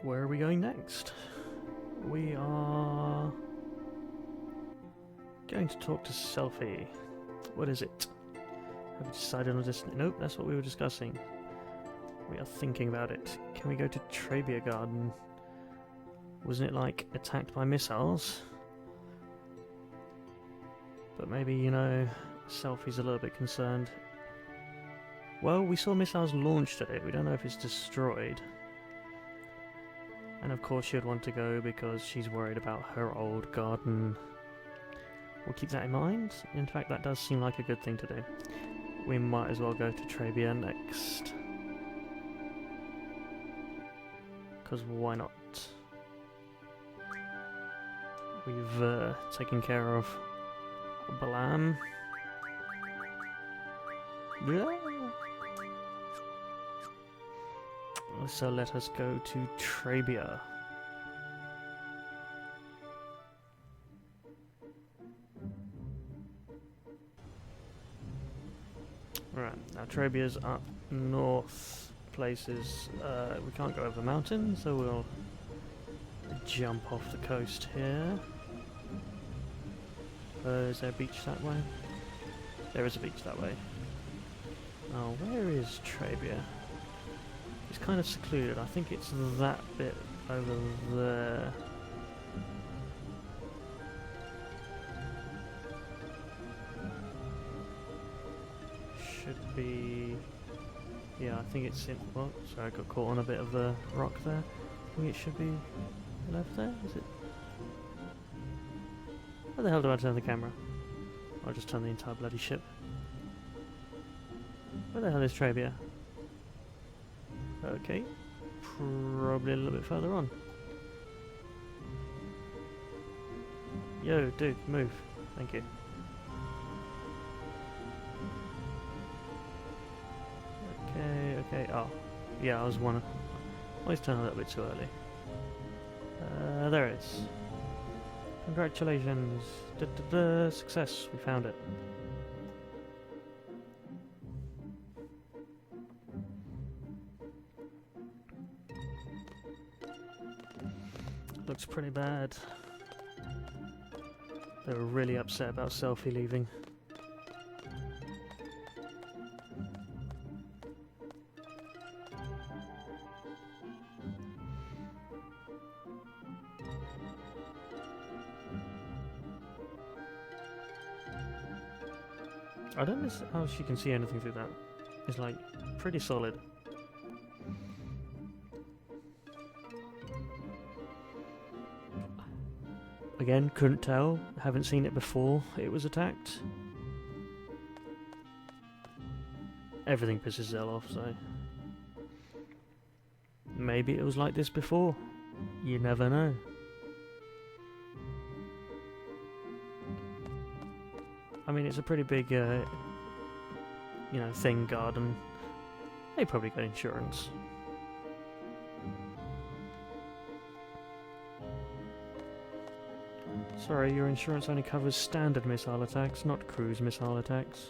Where are we going next? We are going to talk to Selphie. What is it? Have you decided on this? Nope, that's what we were discussing. We are thinking about it. Can we go to Trabia Garden? Wasn't it like attacked by missiles? But maybe, you know, Selphie's a little bit concerned. Well, we saw missiles launched at it. We don't know if it's destroyed. And of course she'd want to go because she's worried about her old garden. We'll keep that in mind. In fact, that does seem like a good thing to do. We might as well go to Trabia next. Because why not? We've taken care of Balam. Yeah. So let us go to Trabia. Right, now Trabia's up north places. We can't go over the mountain, so we'll jump off the coast here. Is there a beach that way? There is a beach that way. Oh, where is Trabia? It's kind of secluded. I think it's that bit over there. Should be... Yeah, I think it's in... Well, sorry, I got caught on a bit of the rock there. I think it should be left there, is it? Where the hell do I turn the camera? I'll just turn the entire bloody ship. Where the hell is Trabia? Okay, probably a little bit further on. Yo, dude, move. Thank you. Okay, oh. Yeah, I was always turn a little bit too early. There it is. Congratulations. Success, we found it. Looks pretty bad. They were really upset about Selphie leaving. I don't know how she can see anything through that. It's like pretty solid. Again, couldn't tell. Haven't seen it before it was attacked. Everything pisses Zell off, so... Maybe it was like this before. You never know. I mean, it's a pretty big, you know, thing, garden. They probably got insurance. Sorry, your insurance only covers standard missile attacks, not cruise missile attacks.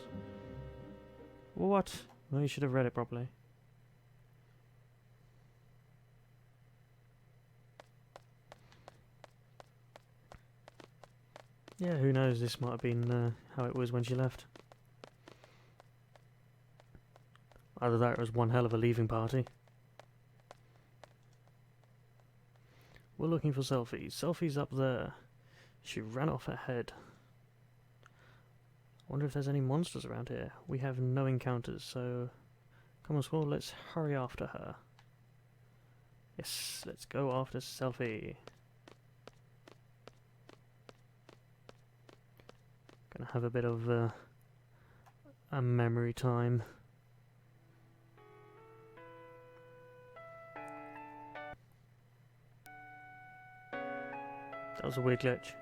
What? Well, you should have read it properly. Yeah, who knows, this might have been how it was when she left. Either that or it was one hell of a leaving party. We're looking for Selphie. Selphie's up there. She ran off ahead. I wonder if there's any monsters around here. We have no encounters, so... Come on, Squall, let's hurry after her. Yes, let's go after Selphie. Gonna have a bit of a memory time. That was a weird glitch.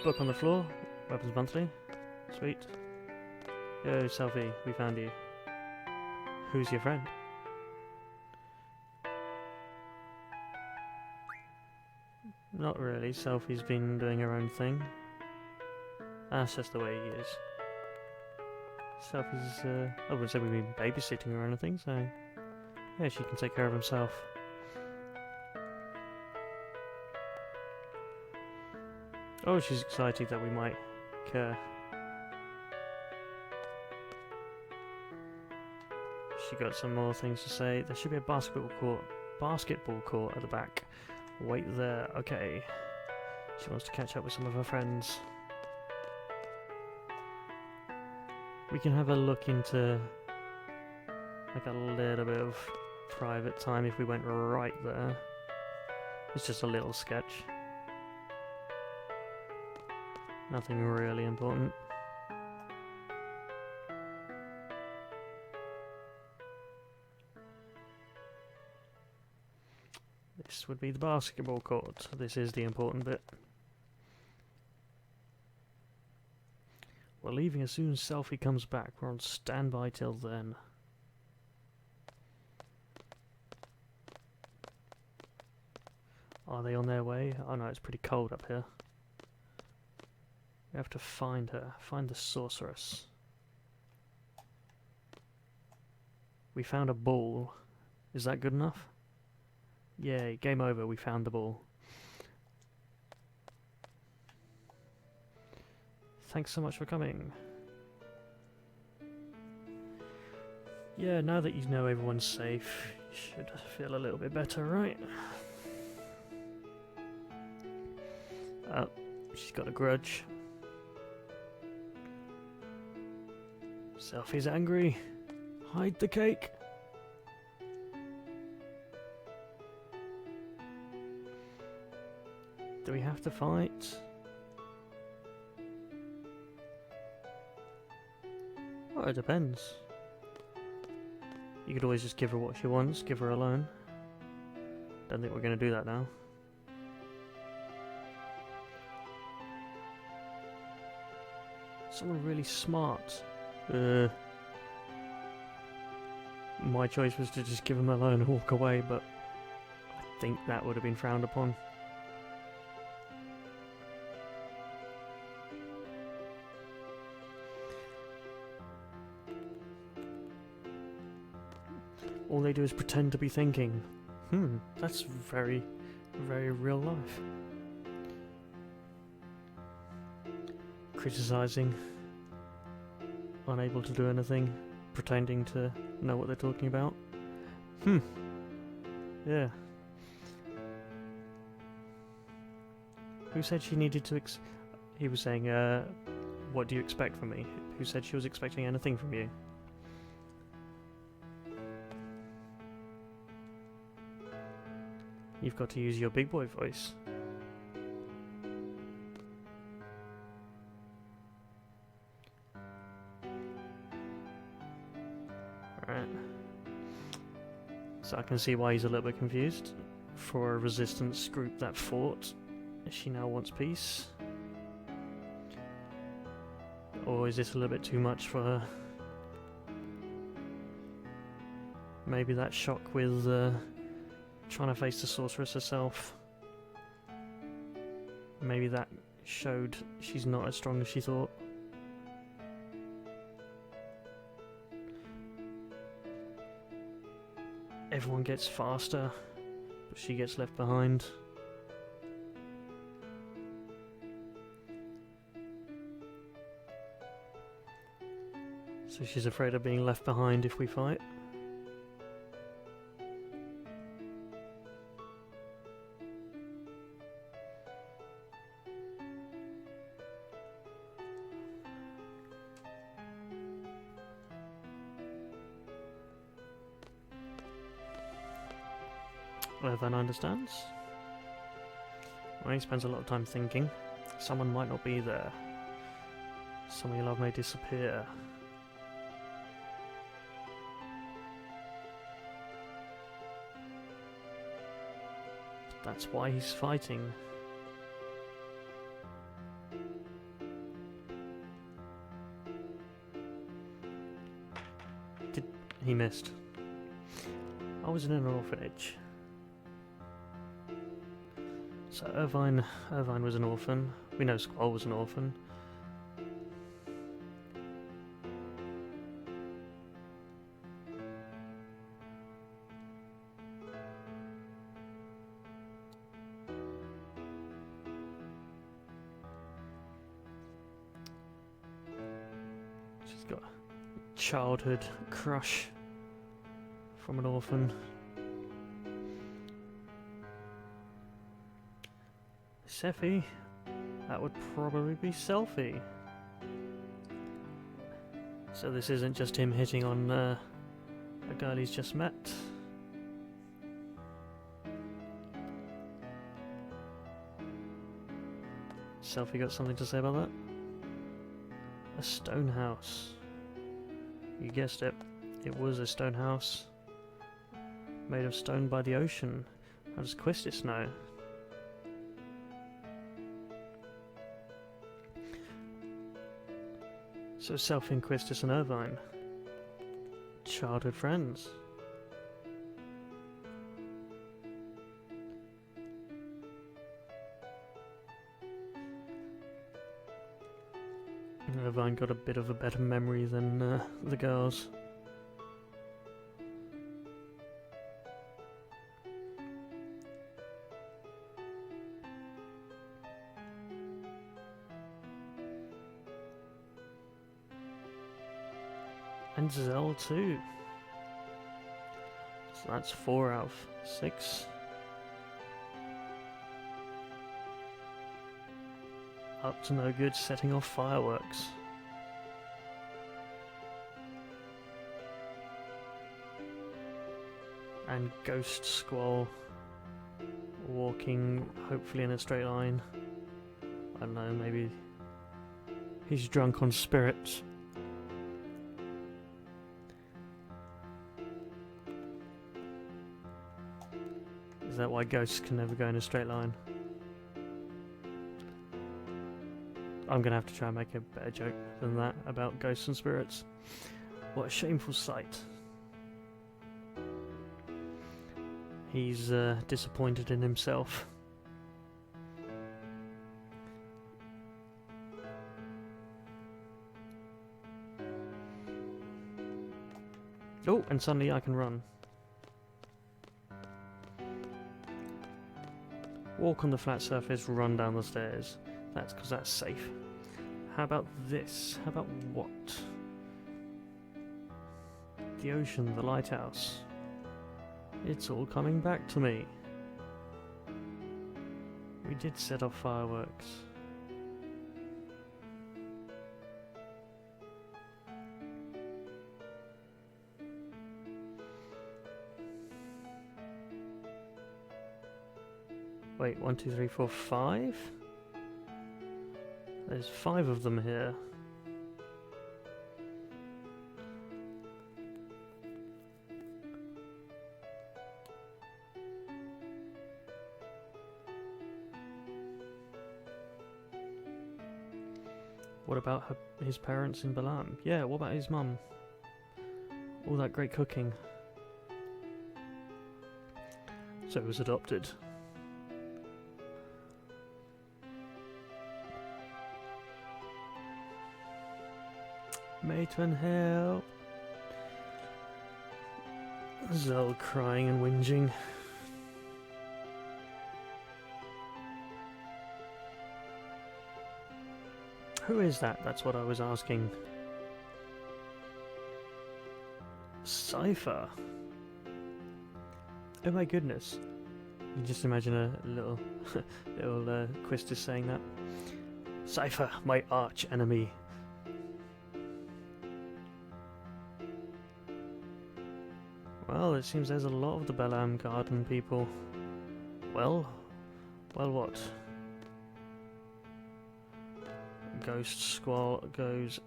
Book on the floor. Weapons monthly. Sweet. Yo, Selphie, we found you. Who's your friend? Not really. Selphie's been doing her own thing. That's just the way he is. Selphie's, I wouldn't say we've been babysitting or anything, so... Yeah, she can take care of himself. Oh, she's excited that we might care. She got some more things to say. There should be a basketball court at the back. Wait there. Okay. She wants to catch up with some of her friends. We can have a look into like a little bit of private time if we went right there. It's just a little sketch. Nothing really important. This would be the basketball court. This is the important bit. We're leaving as soon as Selphie comes back. We're on standby till then. Are they on their way? Oh no, it's pretty cold up here. We have to find her. Find the sorceress. We found a ball. Is that good enough? Yay, game over. We found the ball. Thanks so much for coming. Yeah, now that you know everyone's safe, you should feel a little bit better, right? She's got a grudge. Selphie's angry. Hide the cake. Do we have to fight? Oh, it depends. You could always just give her what she wants, give her a loan. Don't think we're going to do that now. Someone really smart. My choice was to just give him a loan and walk away, but I think that would have been frowned upon. All they do is pretend to be thinking. That's very, very real life. Criticizing, unable to do anything, pretending to know what they're talking about. Yeah. Who said she needed to he was saying, what do you expect from me? Who said she was expecting anything from you? You've got to use your big boy voice. Alright. So I can see why he's a little bit confused. For a resistance group that fought, she now wants peace. Or is this a little bit too much for her? Maybe that shock with trying to face the sorceress herself. Maybe that showed she's not as strong as she thought. Everyone gets faster, but she gets left behind. So she's afraid of being left behind if we fight. Irvine understands. Well, he spends a lot of time thinking. Someone might not be there. Someone you love may disappear. But that's why he's fighting. He missed. I was in an orphanage. So Irvine was an orphan. We know Squall was an orphan. got a childhood crush from an orphan. Selphie? That would probably be Selphie. So this isn't just him hitting on a girl he's just met. Selphie got something to say about that? A stone house. You guessed it. It was a stone house. Made of stone by the ocean. How does Quistis know? So Selphie and Quistis and Irvine. Childhood friends. Irvine got a bit of a better memory than the girls. And Zell too. So that's 4 out of 6. Up to no good setting off fireworks. And Ghost Squall walking hopefully in a straight line. I don't know, maybe he's drunk on spirits. Is that why ghosts can never go in a straight line? I'm gonna have to try and make a better joke than that about ghosts and spirits. What a shameful sight. He's disappointed in himself. Oh, and suddenly I can run. Walk on the flat surface, run down the stairs. That's because that's safe. How about this? How about what? The ocean, the lighthouse. It's all coming back to me. We did set off fireworks. Wait, 1, 2, 3, 4, 5? There's 5 of them here. What about his parents in Balam? Yeah, what about his mum? All that great cooking. So he was adopted. Matron, help! Zell crying and whinging. Who is that? That's what I was asking. Cypher. Oh my goodness. You just imagine a little Quistis saying that. Cypher, my arch enemy. Well, it seems there's a lot of the Galbadian Garden people. Well what? Ghost Squall goes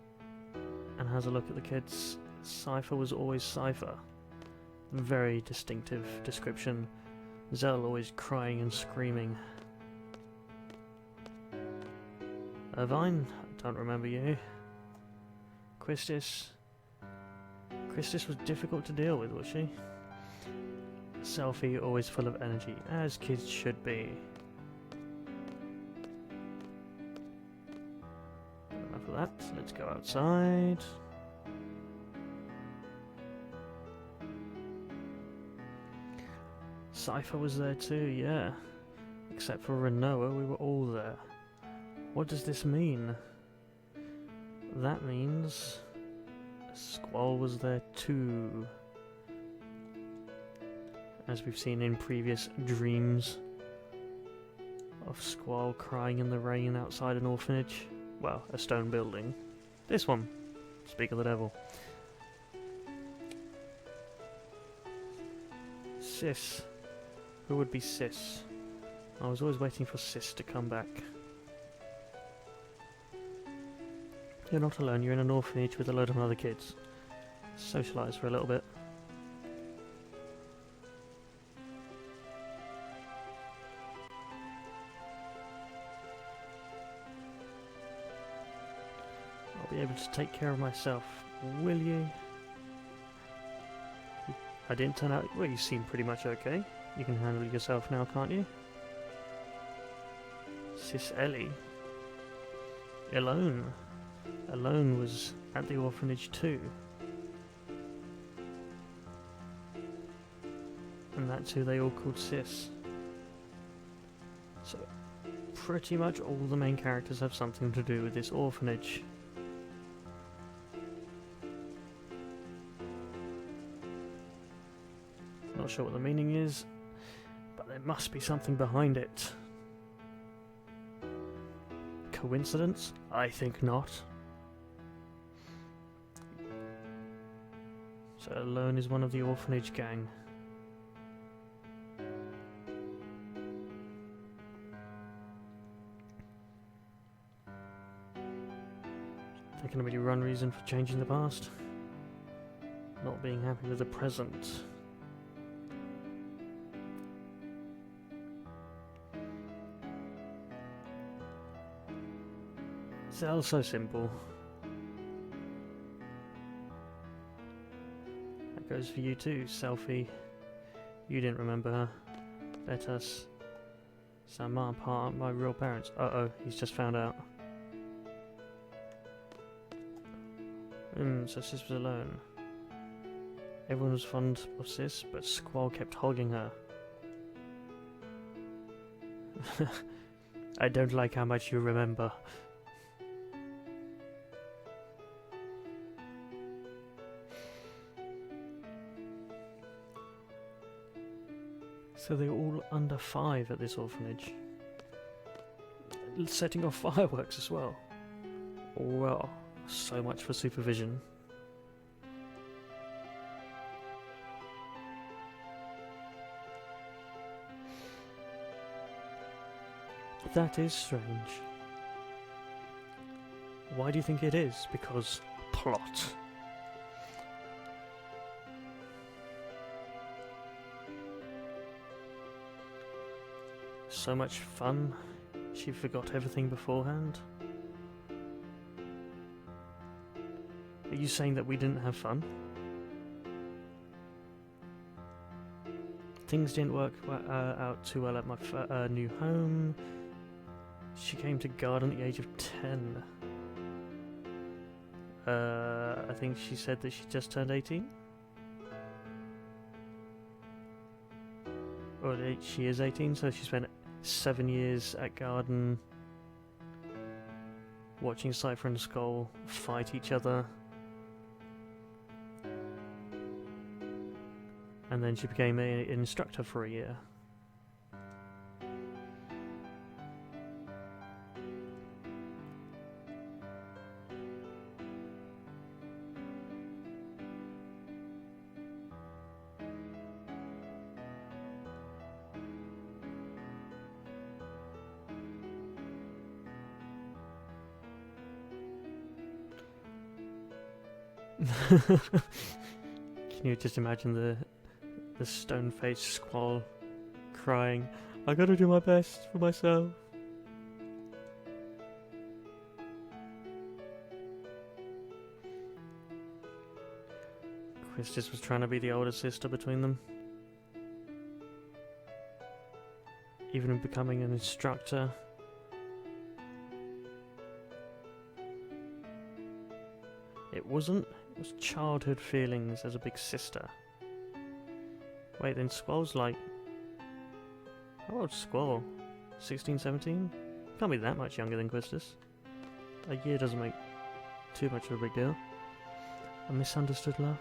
and has a look at the kids. Cypher was always Cypher. Very distinctive description. Zell always crying and screaming. Irvine? I don't remember you. Quistis? Quistis was difficult to deal with, was she? Selphie, always full of energy, as kids should be. Enough of that, let's go outside. Cypher was there too, yeah. Except for Renoa, we were all there. What does this mean? That means Squall was there too, as we've seen in previous dreams of Squall crying in the rain outside an orphanage. Well, a stone building. This one. Speak of the devil. Sis. Who would be Sis? I was always waiting for Sis to come back. You're not alone, you're in an orphanage with a load of other kids. Socialise for a little bit. I'll be able to take care of myself, will you? I didn't turn out... Well, you seem pretty much okay. You can handle yourself now, can't you? Sis Ellie. Alone. Alone was at the orphanage too. And that's who they all called Sis. So, pretty much all the main characters have something to do with this orphanage. Not sure what the meaning is, but there must be something behind it. Coincidence? I think not. So Alone is one of the orphanage gang. Thinking about your reason for changing the past? Not being happy with the present. It's all so simple. That goes for you too, Selphie. You didn't remember her. Let us. So my part, my real parents. Uh-oh, he's just found out. So Sis was alone. Everyone was fond of Sis, but Squall kept hogging her. I don't like how much you remember. So they're all under 5 at this orphanage. Setting off fireworks as well. Well, so much for supervision. That is strange. Why do you think it is? Because plot. So much fun, she forgot everything beforehand. Are you saying that we didn't have fun? Things didn't work out too well at my new home. She came to Garden at the age of 10. I think she said that she just turned 18? Or she is 18, so she spent 7 years at Garden watching Cypher and Skull fight each other. And then she became an instructor for a year. Can you just imagine the stone-faced Squall crying, I gotta do my best for myself. Chris just was trying to be the older sister between them. Even in becoming an instructor. It wasn't. It was childhood feelings as a big sister. Wait, then Squall's like... How old's Squall? 16, 17? Can't be that much younger than Quistis. A year doesn't make too much of a big deal. A misunderstood love?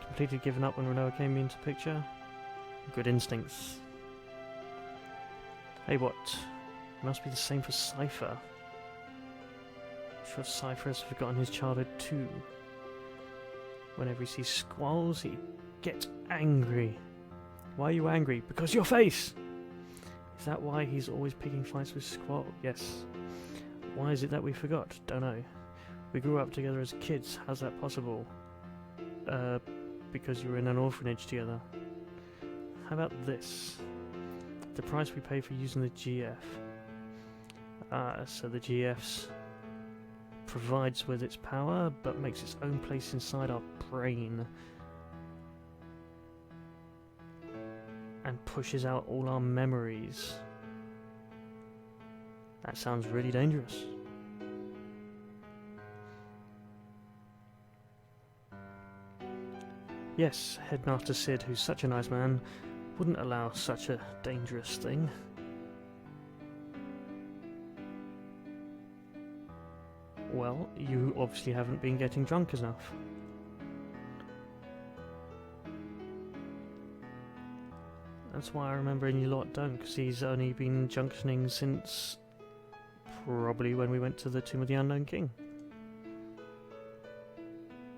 Completely given up when Renoa came into picture? Good instincts. Hey, what? It must be the same for Cypher. I'm sure Cypher has forgotten his childhood too. Whenever he sees squalls, he gets angry. Why are you angry? Because your face! Is that why he's always picking fights with Squall? Yes. Why is it that we forgot? Don't know. We grew up together as kids. How's that possible? Because you were in an orphanage together. How about this? The price we pay for using the GF. So the GF's provides with its power, but makes its own place inside our brain. And pushes out all our memories. That sounds really dangerous. Yes, Headmaster Sid, who's such a nice man, wouldn't allow such a dangerous thing. Well, you obviously haven't been getting drunk enough. That's why I remember you lot don't, because he's only been junctioning since probably when we went to the Tomb of the Unknown King.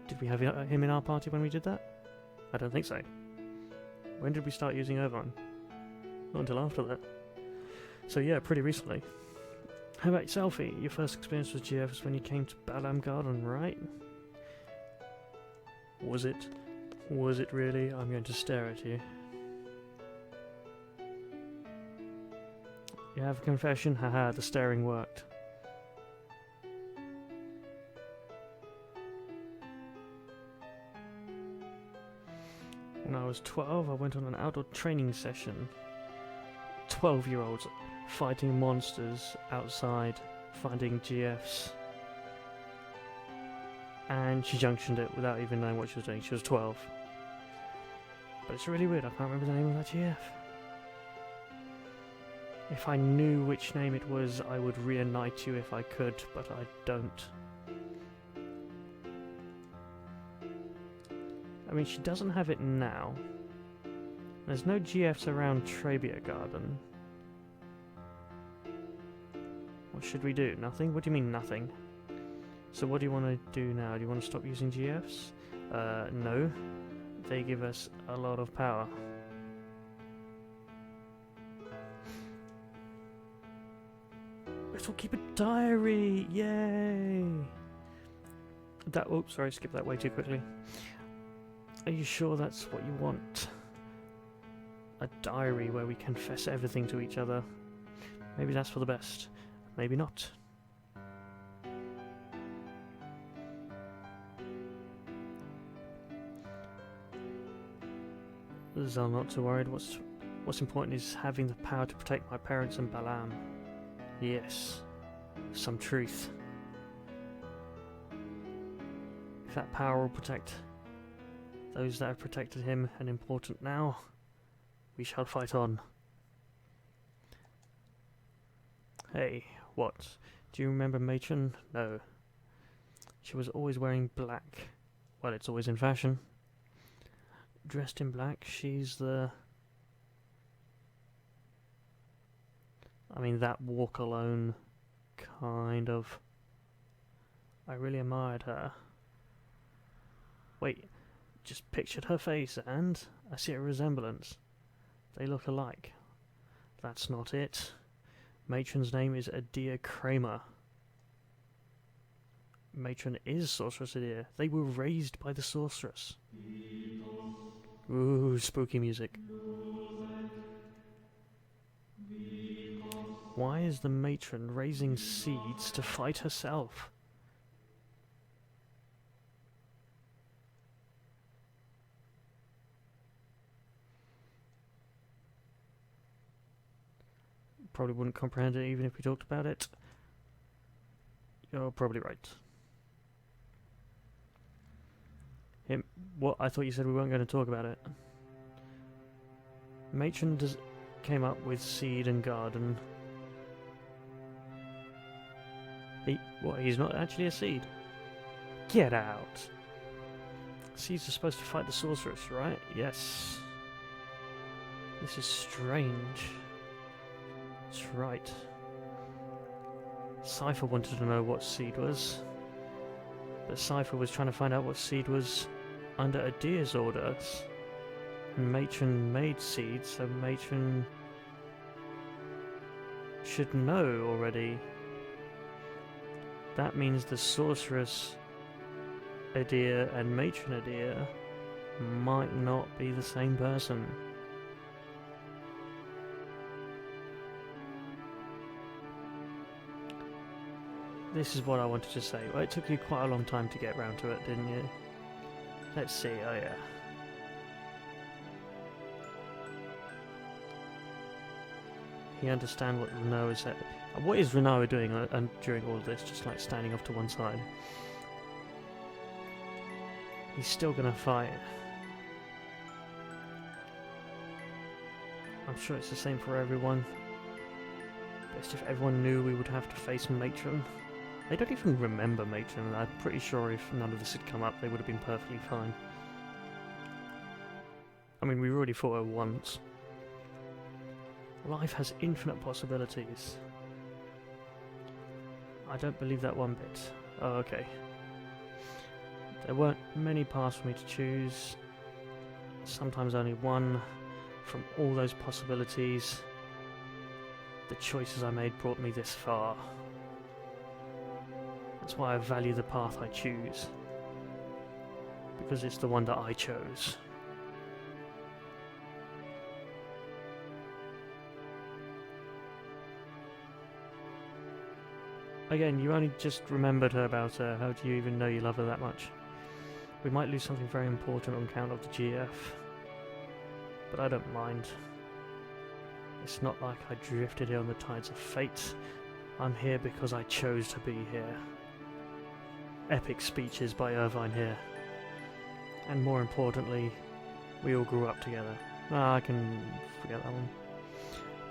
Did we have him in our party when we did that? I don't think so. When did we start using Irvine? Not until after that. So yeah, pretty recently. How about Selphie? Your first experience with GF was when you came to Trabia Garden, right? Was it? Was it really? I'm going to stare at you. You have a confession? Haha, the staring worked. When I was 12, I went on an outdoor training session. 12-year-olds fighting monsters outside, finding GFs. And she junctioned it without even knowing what she was doing. She was 12. But it's really weird, I can't remember the name of that GF. If I knew which name it was, I would reunite you if I could, but I don't. I mean, she doesn't have it now. There's no GFs around Trabia Garden. What should we do? Nothing? What do you mean, nothing? So what do you want to do now? Do you want to stop using GFs? No. They give us a lot of power. We'll keep a diary! Yay! Oops, sorry, skipped that way too quickly. Are you sure that's what you want? A diary where we confess everything to each other. Maybe that's for the best. Maybe not. I'm not too worried. What's important is having the power to protect my parents and Balam. Yes, some truth. If that power will protect those that have protected him and important now, we shall fight on. Hey, what? Do you remember Matron? No. She was always wearing black. Well, it's always in fashion. Dressed in black, she's the... I mean, that walk alone, kind of. I really admired her. Wait, just pictured her face and I see a resemblance. They look alike. That's not it. Matron's name is Adia Kramer. Matron is Sorceress Adia. They were raised by the Sorceress. Ooh, spooky music. Why is the matron raising seeds to fight herself? Probably wouldn't comprehend it even if we talked about it. You're probably right. What? I thought you said we weren't going to talk about it. Matron came up with seed and garden. He's not actually a seed. Get out! Seeds are supposed to fight the sorceress, right? Yes. This is strange. That's right. Cypher wanted to know what seed was. But Cypher was trying to find out what seed was under Adir's orders. And Matron made seeds, so Matron should know already. That means the sorceress Adir and Matron Adir might not be the same person. This is what I wanted to say. Well, it took you quite a long time to get round to it, didn't you? Let's see, oh yeah. You understand what Renault is saying. What is Renault doing during all of this? Just like standing off to one side. He's still gonna fight. I'm sure it's the same for everyone. Best if everyone knew we would have to face Matron. They don't even remember Matron, and I'm pretty sure if none of this had come up, they would have been perfectly fine. I mean, we already fought her once. Life has infinite possibilities. I don't believe that one bit. Oh, okay. There weren't many paths for me to choose. Sometimes only one. From all those possibilities, the choices I made brought me this far. That's why I value the path I choose. Because it's the one that I chose. Again, you only just remembered her about her. How do you even know you love her that much? We might lose something very important on account of the GF. But I don't mind. It's not like I drifted here on the tides of fate. I'm here because I chose to be here. Epic speeches by Irvine here. And more importantly, we all grew up together. I can forget that one.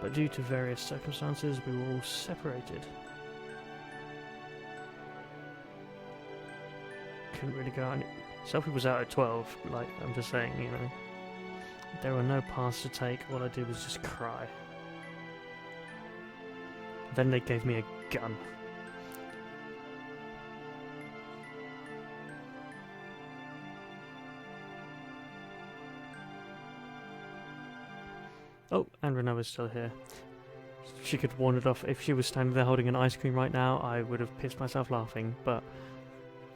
But due to various circumstances, we were all separated. Couldn't really go out. Selphie was out at 12, like, I'm just saying, you know. There were no paths to take, all I did was just cry. Then they gave me a gun. Oh, and Renault is still here. She could warn it off. If she was standing there holding an ice cream right now, I would have pissed myself laughing, but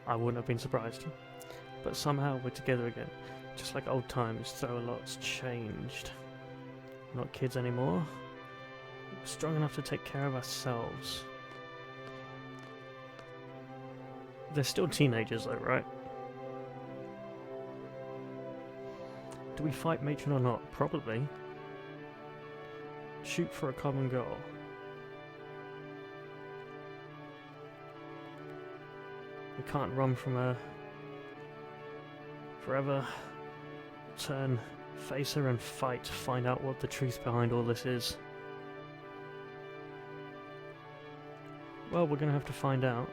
I wouldn't have been surprised. But somehow we're together again. Just like old times, though a lot's changed. We're not kids anymore. We're strong enough to take care of ourselves. They're still teenagers though, right? Do we fight Matron or not? Probably. Shoot for a common goal. We can't run from her forever. Turn, face her and fight to find out what the truth behind all this is. Well, we're going to have to find out.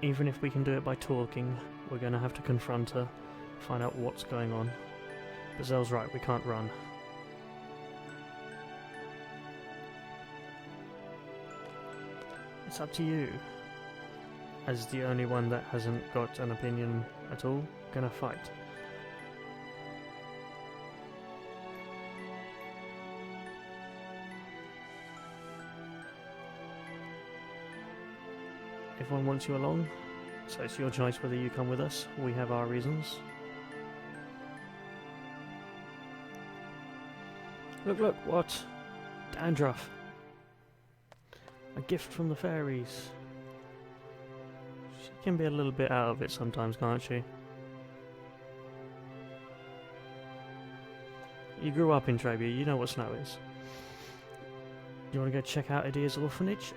Even if we can do it by talking, we're going to have to confront her, find out what's going on. Bazel's right, we can't run. It's up to you. As the only one that hasn't got an opinion at all, gonna fight. Everyone wants you along, so it's your choice whether you come with us. We have our reasons. Look, look, what? Dandruff. A gift from the fairies. She can be a little bit out of it sometimes, can't she? You grew up in Trabia, you know what snow is. You want to go check out Adir's orphanage?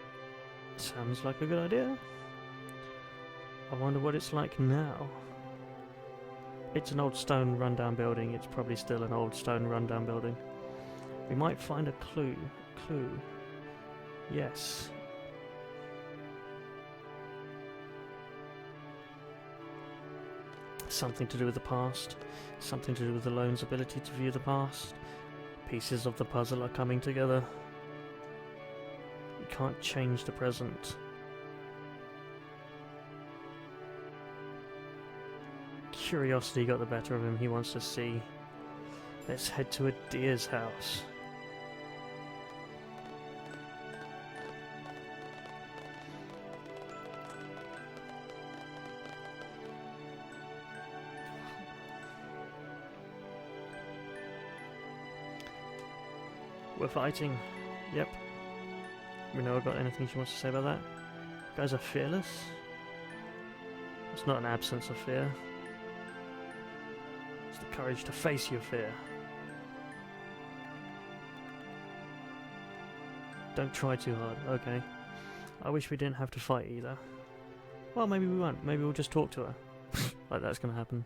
Sounds like a good idea. I wonder what it's like now. It's an old stone rundown building. It's probably still an old stone rundown building. We might find a clue. Yes. Something to do with the past. Something to do with the lone's ability to view the past. Pieces of the puzzle are coming together. You can't change the present. Curiosity got the better of him. He wants to see. Let's head to a deer's house. We're fighting. Yep. Renoa got anything she wants to say about that? You guys are fearless? It's not an absence of fear. It's the courage to face your fear. Don't try too hard. Okay. I wish we didn't have to fight either. Well, maybe we won't. Maybe we'll just talk to her. Like that's gonna happen.